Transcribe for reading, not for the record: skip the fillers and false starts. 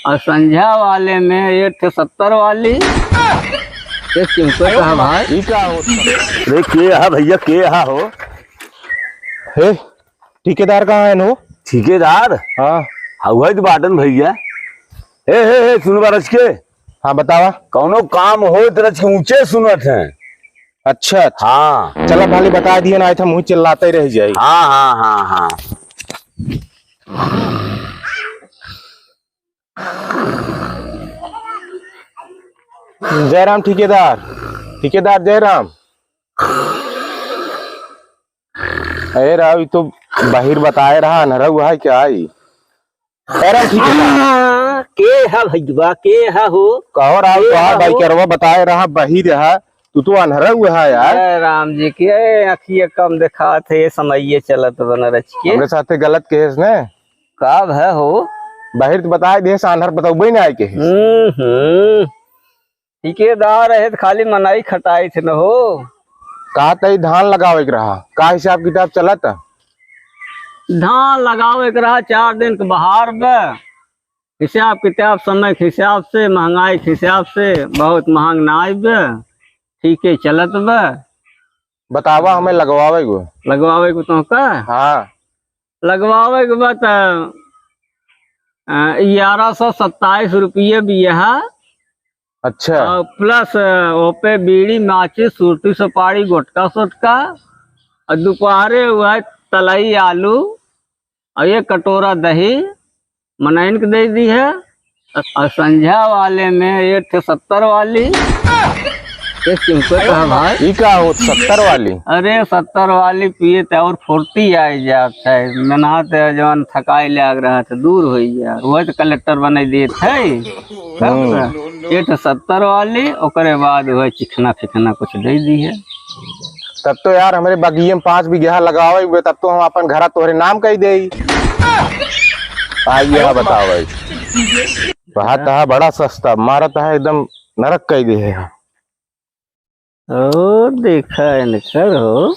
और संध्या वाले में एक थे 70 वाली। ये सिंपल कहा भाई। ई का हो अरे के हा भैया, के हा हो? हे ठेकेदार कहाँ है नो? ठेकेदार हाँ हुआ तो बाटन भैया। हे सुन बारज के। हाँ बतावा। कौनो काम हो तरह के ऊंचे सुनत है। अच्छा अच्छा हाँ चला भाली बता दिए ना, था मुँह चिल्लाते ही रह जाए। हाँ हाँ हाँ हाँ। जयराम ठेकेदार, ठेकेदार जयराम। अरे राव तो बाहिर बताए रहा न हुआ है क्या आई? जयराम ठेकेदार के है भैया, के है हो? कहो राव तो भाई करवा बताए रहा बाहिर रहा, तू अनहरा हुआ है यार। राम जी के अखिए कम देखा थे, समय चलत बन रच के हमरे साथे गलत केस ने कब है हो? बाहिर तो बताए दे अनहर बताऊ ना आए के। ठेकेदार है तो खाली मनाई खटाई थे न हो। कहा तई धान लगावे के रहा, का हिसाब किताब चला था? धान लगावे के रहा 4 दिन के बहार में, हिसाब किताब समय के हिसाब से, महंगाई के हिसाब से बहुत महंग ना आए। ठीक है चलत बा। बतावा हमें लगवावे गो। लगवावे को तो का? हाँ लगवावे के बाद 1127 रुपये भी है। अच्छा प्लस ओपे बीड़ी माचिस सूटी सुपारी गुटका सुटका और दोपहरे हुआ तलाई आलू और 1 कटोरा दही मनैन के दे दी है। और संध्या वाले में एक थे 70 वाली। ये सिंपल कहा भाई। ई का हो 70 वाली? अरे 70 वाली पिए थे और फुर्ती आई जात है, मेहनत जवान थकाई लग रहा था दूर हो गया, वही तो कलेक्टर बना दिए थे। ये तो 70 वाली, ओकरे बाद वह चिकना फिकना कुछ दे दी है। तब तो यार हमारे बगिये में 5 बीघा लगावे हुए, तब तो हम अपन घर तोहरे नाम कही दे। आइए बताओ भाई, वहाँ बड़ा सस्ता मारा था एकदम नरक कही दे है। ओ देखा है हो।